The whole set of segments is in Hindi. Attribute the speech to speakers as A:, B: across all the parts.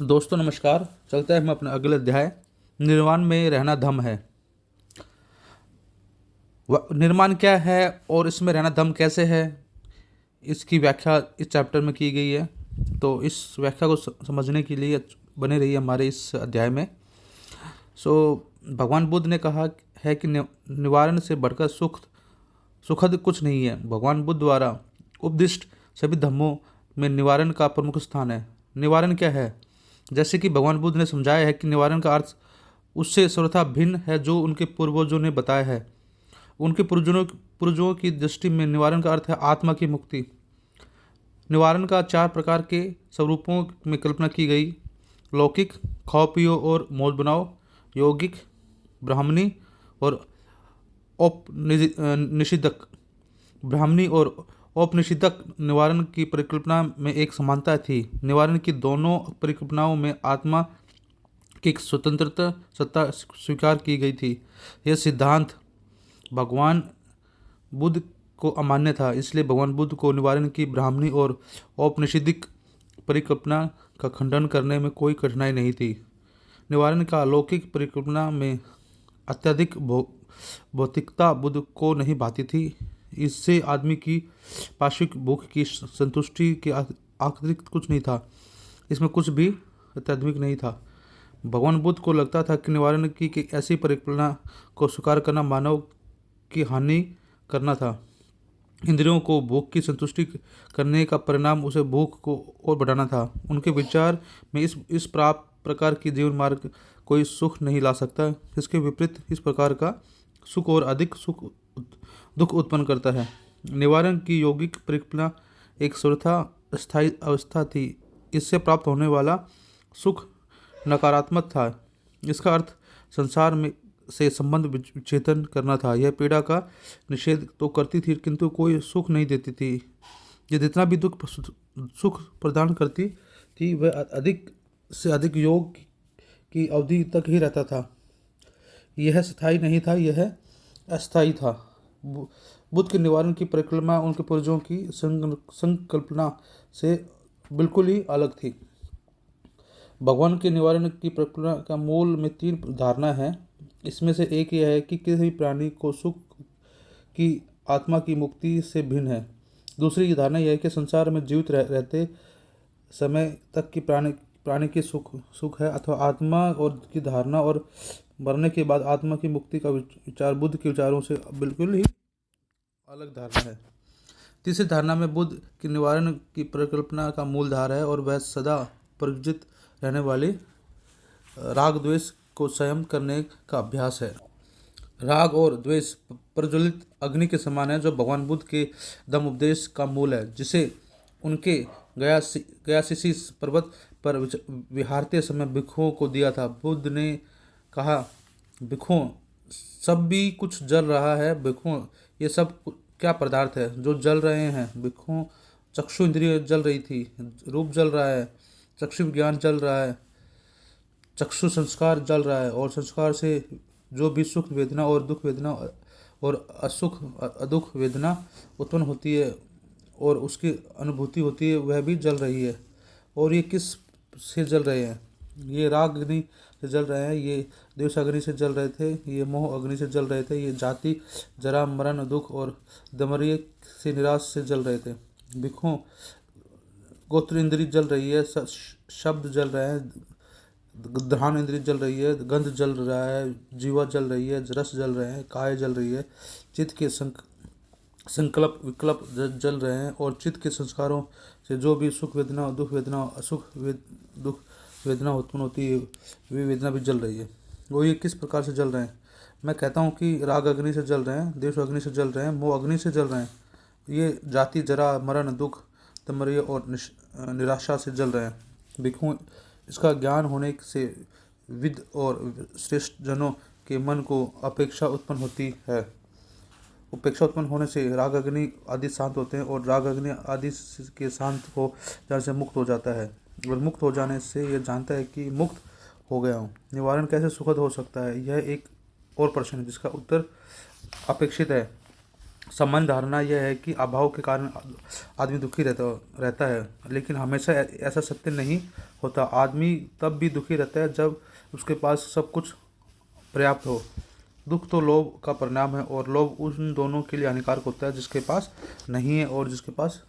A: दोस्तों नमस्कार। चलते हैं हम अपने अगले अध्याय निर्वाण में रहना धम है। निर्माण क्या है और इसमें रहना धम कैसे है, इसकी व्याख्या इस चैप्टर में की गई है। तो इस व्याख्या को समझने के लिए बने रहिए हमारे इस अध्याय में। भगवान बुद्ध ने कहा है कि निवारण से बढ़कर सुखद कुछ नहीं है। भगवान बुद्ध द्वारा उपदिष्ट सभी धर्मों में निवारण का प्रमुख स्थान है। निवारण क्या है? जैसे कि भगवान बुद्ध ने समझाया है कि निवारण का अर्थ उससे सर्वथा भिन्न है जो उनके पूर्वजों ने बताया है। उनके पूर्वजों की दृष्टि में निवारण का अर्थ है आत्मा की मुक्ति। निवारण का 4 प्रकार के स्वरूपों में कल्पना की गई। लौकिक, खाओ पियो और मौज बनाओ। यौगिक, ब्राह्मणी और औपनिषदक। ब्राह्मणी और औपनिषदक निवारण की परिकल्पना में एक समानता थी। निवारण की दोनों परिकल्पनाओं में आत्मा की स्वतंत्रता सत्ता स्वीकार की गई थी। यह सिद्धांत भगवान बुद्ध को अमान्य था, इसलिए भगवान बुद्ध को निवारण की ब्राह्मणी और औपनिषदिक परिकल्पना का खंडन करने में कोई कठिनाई नहीं थी। निवारण का अलौकिक परिकल्पना में अत्यधिक भौतिकता बुद्ध को नहीं भाती थी। इससे आदमी की पार्श्विक भूख की संतुष्टि के अतिरिक्त कुछ नहीं था। इसमें कुछ भी अत्याधुनिक नहीं था। भगवान बुद्ध को लगता था कि निवारण की ऐसी परिकल्पना को स्वीकार करना मानव की हानि करना था। इंद्रियों को भूख की संतुष्टि करने का परिणाम उसे भूख को और बढ़ाना था। उनके विचार में इस प्रकार की जीवन मार्ग कोई सुख नहीं ला सकता। इसके विपरीत इस प्रकार का सुख और अधिक दुख उत्पन्न करता है। निवारण की यौगिक परिकल्पना एक सर्वथा स्थायी अवस्था थी। इससे प्राप्त होने वाला सुख नकारात्मक था। इसका अर्थ संसार में से संबंध विच्छेदन करना था। यह पीड़ा का निषेध तो करती थी किंतु कोई सुख नहीं देती थी। यह जितना भी सुख प्रदान करती थी वह अधिक से अधिक योग की अवधि तक ही रहता था। यह स्थायी नहीं था, यह अस्थायी था। बुद्ध के निवारण की परिकल्पना उनके पूर्वजों की संकल्पना से बिल्कुल ही अलग थी। भगवान के निवारण की परिकल्पना का मूल में 3 धारणा है। इसमें से एक यह है कि किसी भी प्राणी को सुख की आत्मा की मुक्ति से भिन्न है। दूसरी धारणा यह है कि संसार में जीवित रहते समय तक की प्राणी की सुख है अथवा आत्मा और की धारणा, और मरने के बाद आत्मा की मुक्ति का विचार बुद्ध के विचारों से बिल्कुल ही अलग धारणा है। तीसरी धारणा में बुद्ध की निवारण की परिकल्पना का मूल धारा है और वह सदा प्रज्वलित रहने वाली राग द्वेष को संयम करने का अभ्यास है। राग और द्वेष प्रज्वलित अग्नि के समान है जो भगवान बुद्ध के धम्म उपदेश का मूल है, जिसे उनके गयासीसी पर्वत पर विहारते समय भिक्षुओं को दिया था। बुद्ध ने कहा, भिक्षुओं, सब भी कुछ जल रहा है। भिक्षुओं, ये सब क्या पदार्थ है जो जल रहे हैं? भिक्षुओं, चक्षु इंद्रिय जल रही थी, रूप जल रहा है, चक्षु ज्ञान जल रहा है, चक्षु संस्कार जल रहा है, और संस्कार से जो भी सुख वेदना और दुख वेदना और अदुख वेदना उत्पन्न होती है और उसकी अनुभूति होती है वह भी जल रही है। और ये किस से जल रहे हैं? ये राग अग्नि से जल रहे हैं, ये द्वेष अग्नि से जल रहे थे, ये मोह अग्नि से जल रहे थे, ये जाति जरा मरण दुख और दमरिय से निराश से जल रहे थे। भिक्षुओं, गोत्र इंद्रिय जल रही है, शब्द जल रहे हैं, घ्राण इंद्रिय जल रही है, गंध जल रहा है, जीवा जल रही है, रस जल रहे हैं, काय जल रही है, चित्त के संकल्प विकल्प जल रहे हैं, और चित्त के संस्कारों से जो भी सुख वेदना दुख वेदना दुख वेदना उत्पन्न होती है वे वेदना भी जल रही है। वो ये किस प्रकार से जल रहे हैं? मैं कहता हूँ कि राग अग्नि से जल रहे हैं, देश अग्नि से जल रहे हैं, मोह अग्नि से जल रहे हैं। ये जाति जरा मरण दुख तमरिय और निराशा से जल रहे हैं। भिक्षु, इसका ज्ञान होने से विद और श्रेष्ठ जनों के मन को अपेक्षा उत्पन्न होती है। उपेक्षा उत्पन्न होने से राग अग्नि आदि शांत होते हैं और राग अग्नि आदि के शांत हो जाने से मुक्त हो जाता है, और मुक्त हो जाने से यह जानता है कि मुक्त हो गया हूँ। निवारण कैसे सुखद हो सकता है? यह एक और प्रश्न है जिसका उत्तर अपेक्षित है। सामान्य धारणा यह है कि अभाव के कारण आदमी दुखी रहता है, लेकिन हमेशा ऐसा सत्य नहीं होता। आदमी तब भी दुखी रहता है जब उसके पास सब कुछ पर्याप्त हो। दुख तो लोभ का परिणाम है, और लोभ उन दोनों के लिए हानिकारक होता है जिसके पास नहीं है और जिसके पास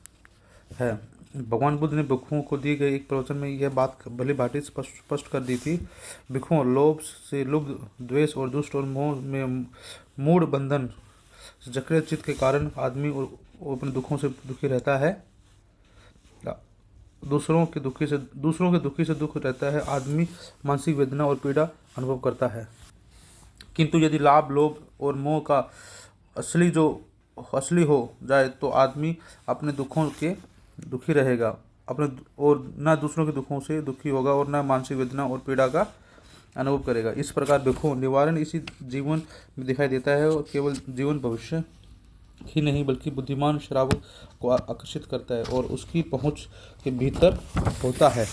A: है। भगवान बुद्ध ने भिक्षुओं को दी गई एक प्रवचन में यह बात भली भांति स्पष्ट कर दी थी। भिक्षुओं, लोभ से लुब्ध, द्वेष और दुष्ट और मोह में मूढ़ बंधन जकड़े चित्त के कारण आदमी और अपने दुखों से दुखी रहता है। दूसरों के दुखी से दुख रहता है। आदमी मानसिक वेदना और पीड़ा अनुभव करता है। किंतु यदि लाभ, लोभ और मोह का असली हो जाए तो आदमी अपने दुखों के दुखी रहेगा, अपने और न दूसरों के दुखों से दुखी होगा और न मानसिक वेदना और पीड़ा का अनुभव करेगा। इस प्रकार दुखों निवारण इसी जीवन में दिखाई देता है, और केवल जीवन भविष्य ही नहीं बल्कि बुद्धिमान श्रावक को आकर्षित करता है और उसकी पहुंच के भीतर होता है।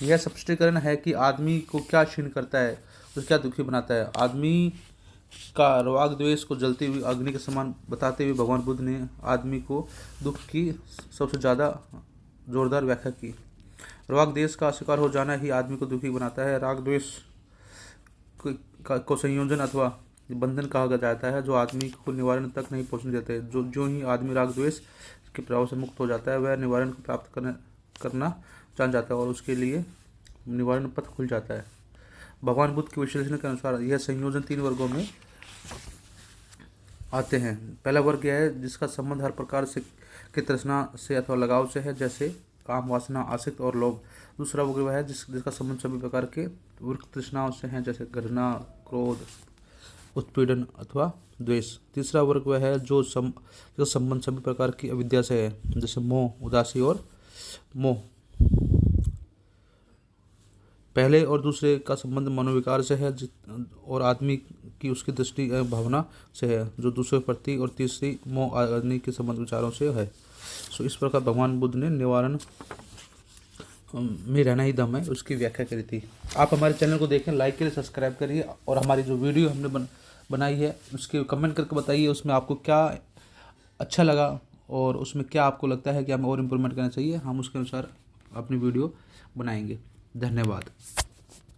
A: यह स्पष्टीकरण है कि आदमी को क्या क्षीण करता है, उसे क्या दुखी बनाता है। आदमी का राग द्वेष को जलती हुई अग्नि के समान बताते हुए भगवान बुद्ध ने आदमी को दुख की सबसे ज़्यादा जोरदार व्याख्या की। राग द्वेष का शिकार हो जाना ही आदमी को दुखी बनाता है। राग द्वेष को संयोजन अथवा बंधन कहा जाता है, जो आदमी को निवारण तक नहीं पहुंचने देते। जो ही आदमी राग द्वेष के प्रभाव से मुक्त हो जाता है, वह निवारण को प्राप्त करना जान जाता है और उसके लिए निवारण पथ खुल जाता है। भगवान बुद्ध के विश्लेषण के अनुसार यह संयोजन 3 वर्गों में आते हैं। पहला वर्ग यह है जिसका संबंध हर प्रकार से की तृष्णा से अथवा लगाव से है, जैसे काम, वासना, आसक्त और लोभ। दूसरा वर्ग वह है जिसका संबंध सभी प्रकार के वृत्त तृष्णाओं से है, जैसे घृणा, क्रोध, उत्पीड़न अथवा द्वेष। तीसरा वर्ग वह है जिसका संबंध सभी प्रकार की अविद्या से है, जैसे मोह, उदासी और मोह। पहले और दूसरे का संबंध मनोविकार से है और आदमी की उसकी दृष्टि भावना से है, जो दूसरे प्रति, और तीसरी मोह आदमी के संबंध विचारों से है। सो इस प्रकार भगवान बुद्ध ने निवारण में रहना ही दम है उसकी व्याख्या करी थी। आप हमारे चैनल को देखें, लाइक करिए, सब्सक्राइब करिए, और हमारी जो वीडियो हमने बनाई है उसके कमेंट करके बताइए उसमें आपको क्या अच्छा लगा और उसमें क्या आपको लगता है कि हमें और इम्प्रूवमेंट करना चाहिए। हम उसके अनुसार अपनी वीडियो बनाएंगे। धन्यवाद।